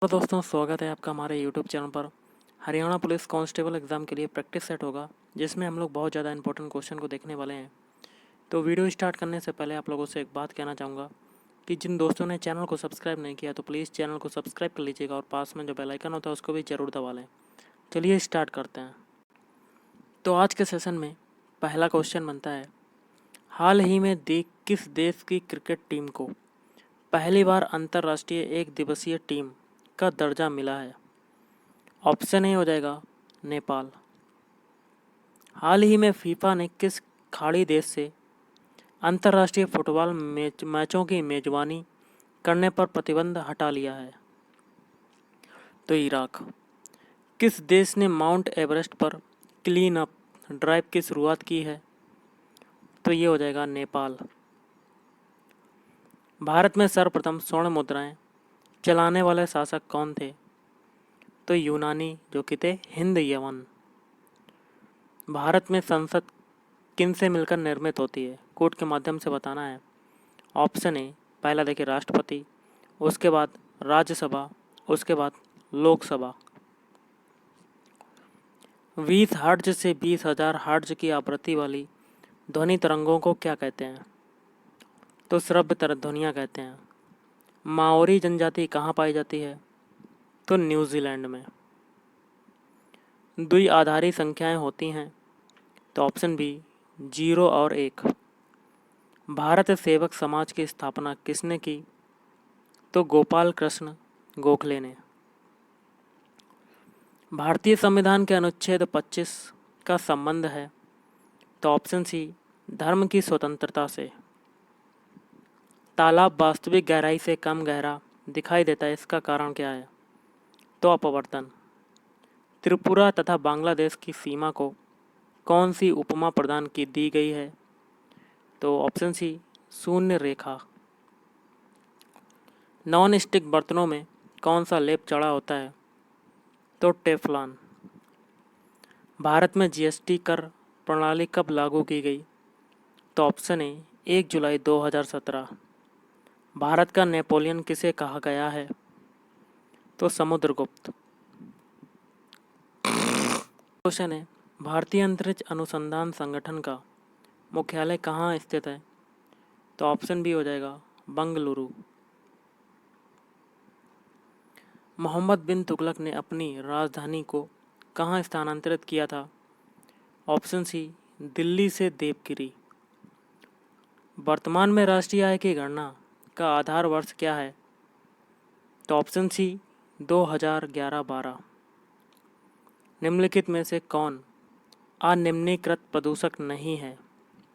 तो दोस्तों स्वागत है आपका हमारे यूट्यूब चैनल पर। हरियाणा पुलिस कांस्टेबल एग्ज़ाम के लिए प्रैक्टिस सेट होगा जिसमें हम लोग बहुत ज़्यादा इंपॉर्टेंट क्वेश्चन को देखने वाले हैं। तो वीडियो स्टार्ट करने से पहले आप लोगों से एक बात कहना चाहूँगा कि जिन दोस्तों ने चैनल को सब्सक्राइब नहीं किया तो प्लीज़ चैनल को सब्सक्राइब कर लीजिएगा और पास में जो बेल आइकन होता है उसको भी ज़रूर दबा लें। चलिए स्टार्ट करते हैं। तो आज के सेशन में पहला क्वेश्चन बनता है, हाल ही में किस देश की क्रिकेट टीम को पहली बार अंतर्राष्ट्रीय एक दिवसीय टीम का दर्जा मिला है? ऑप्शन ए हो जाएगा नेपाल। हाल ही में फीफा ने किस खाड़ी देश से अंतर्राष्ट्रीय फुटबॉल मैचों की मेजबानी करने पर प्रतिबंध हटा लिया है? तो इराक। किस देश ने माउंट एवरेस्ट पर क्लीन अप ड्राइव की शुरुआत की है? तो ये हो जाएगा नेपाल। भारत में सर्वप्रथम स्वर्ण मुद्राएं चलाने वाले शासक कौन थे? तो यूनानी, जो कि थे हिंद यवन। भारत में संसद किन से मिलकर निर्मित होती है? कोड के माध्यम से बताना है। ऑप्शन ए, पहला देखिए राष्ट्रपति, उसके बाद राज्यसभा, उसके बाद लोकसभा। 20 हर्ट्ज से 20,000 हर्ट्ज की आवृत्ति वाली ध्वनि तरंगों को क्या कहते हैं? तो श्रव्य ध्वनियाँ कहते हैं। माओरी जनजाति कहाँ पाई जाती है? तो न्यूजीलैंड में। द्विआधारी संख्याएं होती हैं? तो ऑप्शन बी 0 और 1। भारत सेवक समाज की स्थापना किसने की? तो गोपाल कृष्ण गोखले ने। भारतीय संविधान के अनुच्छेद 25 का संबंध है? तो ऑप्शन सी धर्म की स्वतंत्रता से। तालाब वास्तविक गहराई से कम गहरा दिखाई देता है, इसका कारण क्या है? तो अपवर्तन। त्रिपुरा तथा बांग्लादेश की सीमा को कौन सी उपमा प्रदान की दी गई है? तो ऑप्शन सी शून्य रेखा। नॉन स्टिक बर्तनों में कौन सा लेप चढ़ा होता है? तो टेफ्लॉन। भारत में जीएसटी कर प्रणाली कब लागू की गई? तो ऑप्शन ए 1 जुलाई 2017। भारत का नेपोलियन किसे कहा गया है? तो समुद्रगुप्त। क्वेश्चन है, भारतीय अंतरिक्ष अनुसंधान संगठन का मुख्यालय कहाँ स्थित है? तो ऑप्शन बी हो जाएगा बंगलुरु। मोहम्मद बिन तुगलक ने अपनी राजधानी को कहाँ स्थानांतरित किया था? ऑप्शन सी दिल्ली से देवगिरी। वर्तमान में राष्ट्रीय आय की गणना का आधार वर्ष क्या है? तो ऑप्शन सी 2011-12। निम्नलिखित में से कौन अनिम्नीकृत प्रदूषक नहीं है?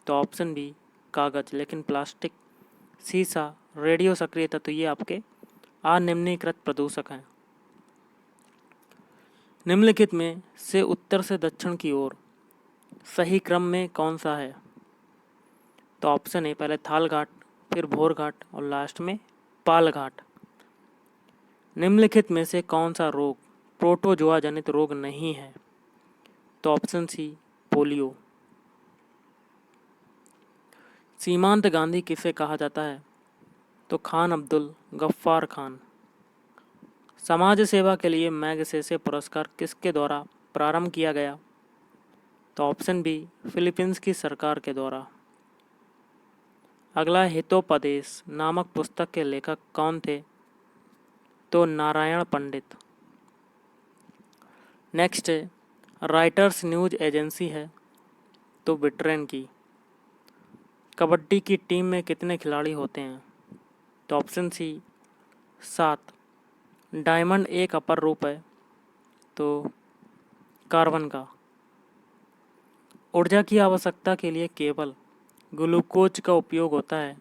तो ऑप्शन बी कागज, लेकिन प्लास्टिक, शीशा, रेडियो सक्रिय तत्व ये आपके अनिम्नीकृत प्रदूषक हैं। निम्नलिखित में से उत्तर से दक्षिण की ओर सही क्रम में कौन सा है? तो ऑप्शन ए, पहले थाल घाट, फिर भोर घाट और लास्ट में पाल घाट। निम्नलिखित में से कौन सा रोग प्रोटोजोआ जनित रोग नहीं है? तो ऑप्शन सी पोलियो। सीमांत गांधी किसे कहा जाता है? तो खान अब्दुल गफ्फार खान। समाज सेवा के लिए मैगसेसे पुरस्कार किसके द्वारा प्रारंभ किया गया? तो ऑप्शन बी फिलीपींस की सरकार के द्वारा। अगला हितोपदेश नामक पुस्तक के लेखक कौन थे? तो नारायण पंडित। नेक्स्ट है, राइटर्स न्यूज एजेंसी है तो विट्रेन की। कबड्डी की टीम में कितने खिलाड़ी होते हैं? तो ऑप्शन सी 7। डायमंड एक अपर रूप है तो कार्बन का। ऊर्जा की आवश्यकता के लिए केवल ग्लूकोज का उपयोग होता है?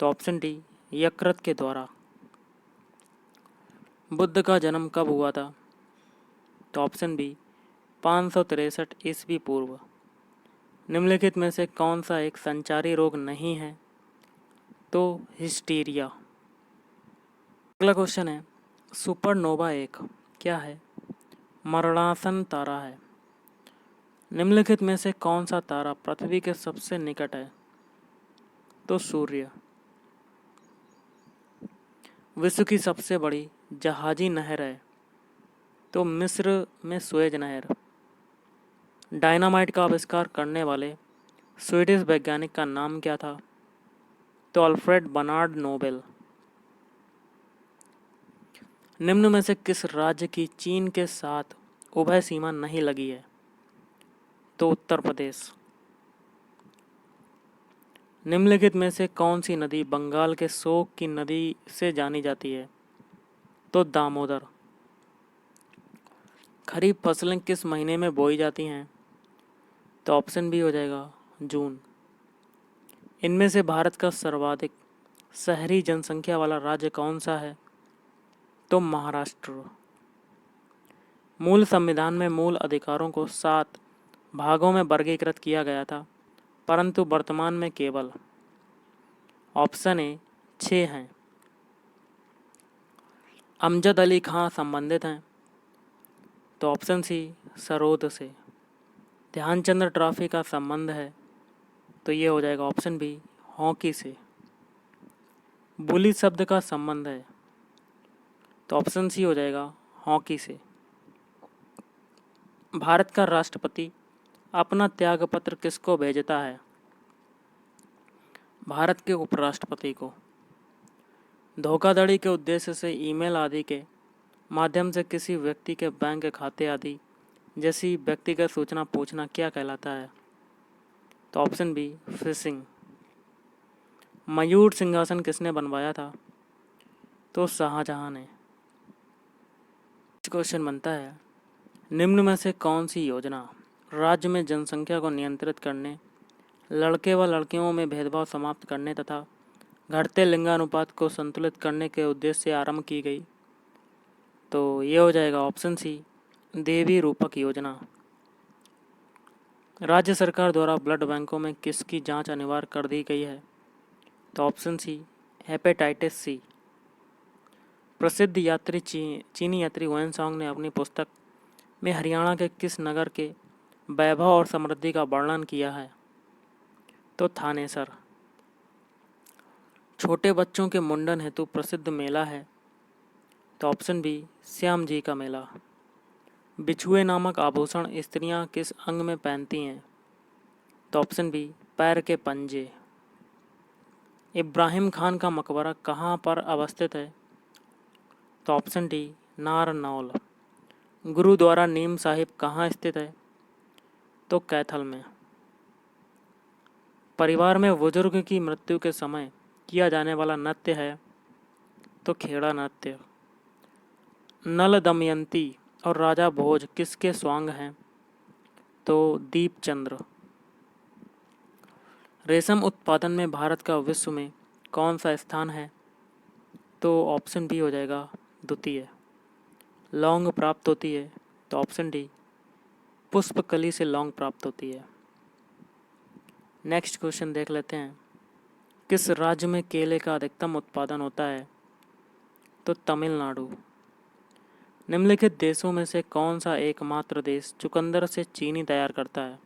तो ऑप्शन डी यकृत के द्वारा। बुद्ध का जन्म कब हुआ था? तो ऑप्शन बी 563 ईस्वी पूर्व। निम्नलिखित में से कौन सा एक संचारी रोग नहीं है? तो हिस्टीरिया। अगला क्वेश्चन है, सुपरनोवा एक क्या है? मरणासन तारा है। निम्नलिखित में से कौन सा तारा पृथ्वी के सबसे निकट है? तो सूर्य। विश्व की सबसे बड़ी जहाजी नहर है? तो मिस्र में सुएज नहर। डायनामाइट का आविष्कार करने वाले स्वीडिश वैज्ञानिक का नाम क्या था? तो अल्फ्रेड बर्नार्ड नोबेल। निम्न में से किस राज्य की चीन के साथ उभय सीमा नहीं लगी है? तो उत्तर प्रदेश। निम्नलिखित में से कौन सी नदी बंगाल के शोक की नदी से जानी जाती है? तो दामोदर। खरीफ फसलें किस महीने में बोई जाती हैं? तो ऑप्शन बी हो जाएगा जून। इनमें से भारत का सर्वाधिक शहरी जनसंख्या वाला राज्य कौन सा है? तो महाराष्ट्र। मूल संविधान में मूल अधिकारों को 7 भागों में वर्गीकृत किया गया था, परंतु वर्तमान में केवल ऑप्शन ए 6 हैं। अमजद अली खां संबंधित हैं? तो ऑप्शन सी सरोद से। ध्यानचंद ट्रॉफी का संबंध है? तो ये हो जाएगा ऑप्शन बी हॉकी से। बुली शब्द का संबंध है? तो ऑप्शन सी हो जाएगा हॉकी से। भारत का राष्ट्रपति अपना त्यागपत्र किसको भेजता है? भारत के उपराष्ट्रपति को। धोखाधड़ी के उद्देश्य से ईमेल आदि के माध्यम से किसी व्यक्ति के बैंक खाते आदि जैसी व्यक्तिगत सूचना पूछना क्या कहलाता है? तो ऑप्शन बी फिशिंग। मयूर सिंहासन किसने बनवाया था? तो शाहजहां ने। क्वेश्चन बनता है, निम्न में से कौन सी योजना राज्य में जनसंख्या को नियंत्रित करने, लड़के व लड़कियों में भेदभाव समाप्त करने तथा घटते लिंगानुपात को संतुलित करने के उद्देश्य से आरंभ की गई? तो ये हो जाएगा ऑप्शन सी देवी रूपक योजना। राज्य सरकार द्वारा ब्लड बैंकों में किसकी जांच अनिवार्य कर दी गई है? तो ऑप्शन सी हेपेटाइटिस सी। प्रसिद्ध यात्री चीनी यात्री वन सॉन्ग ने अपनी पुस्तक में हरियाणा के किस नगर के वैभव और समृद्धि का वर्णन किया है? तो थानेसर। छोटे बच्चों के मुंडन हेतु प्रसिद्ध मेला है? तो ऑप्शन बी श्याम जी का मेला। बिछुए नामक आभूषण स्त्रियां किस अंग में पहनती हैं? तो ऑप्शन बी पैर के पंजे। इब्राहिम खान का मकबरा कहाँ पर अवस्थित है? तो ऑप्शन डी नारनौल। गुरुद्वारा नीम साहिब कहाँ स्थित है? तो कैथल में। परिवार में बुजुर्ग की मृत्यु के समय किया जाने वाला नृत्य है? तो खेड़ा नृत्य। नल दमयंती और राजा भोज किसके स्वांग हैं? तो दीपचंद्र। रेशम उत्पादन में भारत का विश्व में कौन सा स्थान है? तो ऑप्शन बी हो जाएगा द्वितीय। लौंग प्राप्त होती है? तो ऑप्शन डी पुष्पकली से लौंग प्राप्त होती है। नेक्स्ट क्वेश्चन देख लेते हैं, किस राज्य में केले का अधिकतम उत्पादन होता है? तो तमिलनाडु। निम्नलिखित देशों में से कौन सा एकमात्र देश चुकंदर से चीनी तैयार करता है?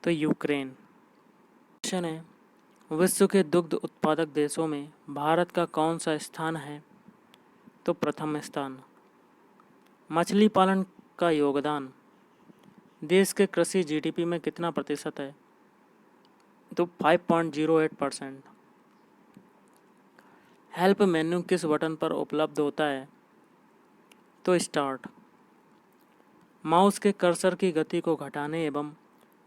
तो यूक्रेन। क्वेश्चन है, विश्व के दुग्ध उत्पादक देशों में भारत का कौन सा स्थान है? तो प्रथम स्थान। मछली पालन का योगदान देश के कृषि जीडीपी में कितना प्रतिशत है? तो 5.08%। हेल्प मेन्यू किस बटन पर उपलब्ध होता है? तो स्टार्ट। माउस के कर्सर की गति को घटाने एवं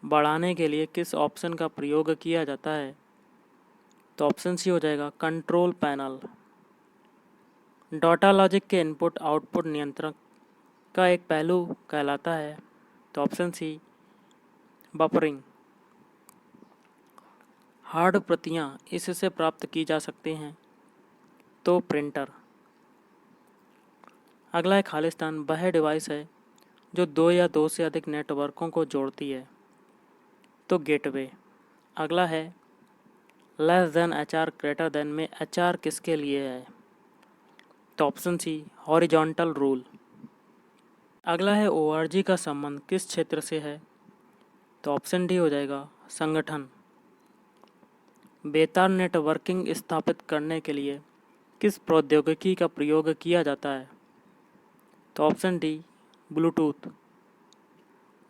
बढ़ाने के लिए किस ऑप्शन का प्रयोग किया जाता है? तो ऑप्शन सी हो जाएगा कंट्रोल पैनल। डाटा लॉजिक के इनपुट आउटपुट नियंत्रक का एक पहलू कहलाता है? तो ऑप्शन सी बफरिंग। हार्ड प्रतियां इससे प्राप्त की जा सकती हैं? तो प्रिंटर। अगला है खालिस्तान वह डिवाइस है जो 2 या 2 से अधिक नेटवर्कों को जोड़ती है? तो गेटवे। अगला है less than HR greater than में एचआर किसके लिए है? तो ऑप्शन सी हॉरिजॉन्टल रूल। अगला है ओआरजी का संबंध किस क्षेत्र से है? तो ऑप्शन डी हो जाएगा संगठन। बेतार नेटवर्किंग स्थापित करने के लिए किस प्रौद्योगिकी का प्रयोग किया जाता है? तो option D Bluetooth.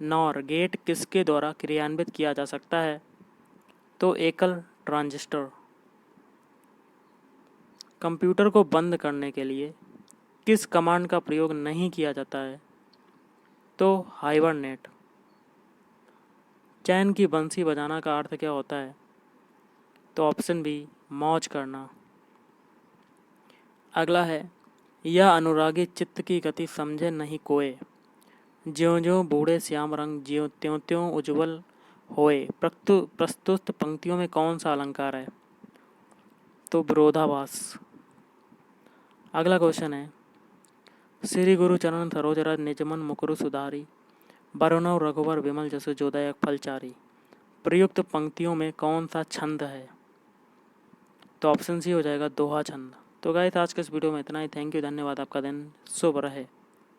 NOR gate किसके द्वारा क्रियान्वित किया जा सकता है? तो एकल ट्रांजिस्टर। कंप्यूटर को बंद करने के लिए किस कमांड का प्रयोग नहीं किया जाता है? तो हाइबरनेट। चैन की बंसी बजाना का अर्थ क्या होता है? तो ऑप्शन बी मौज करना। अगला है, यह अनुरागी चित्त की गति समझे नहीं कोय, ज्यों ज्यों बूढ़े श्याम रंग ज्यों त्यों त्यों उज्ज्वल होए। प्रस्तुत पंक्तियों में कौन सा अलंकार है? तो विरोधाभास। अगला क्वेश्चन है, श्री गुरु चरण सरोज रज निजमन मुकुरु सुधारी, बरनौ रघुवर विमल जसु जोदायक फलचारी। प्रयुक्त पंक्तियों में कौन सा छंद है? तो ऑप्शन सी हो जाएगा दोहा छंद। तो गाइस आज के इस वीडियो में इतना ही। थैंक यू, धन्यवाद। आपका दिन शुभ रहे।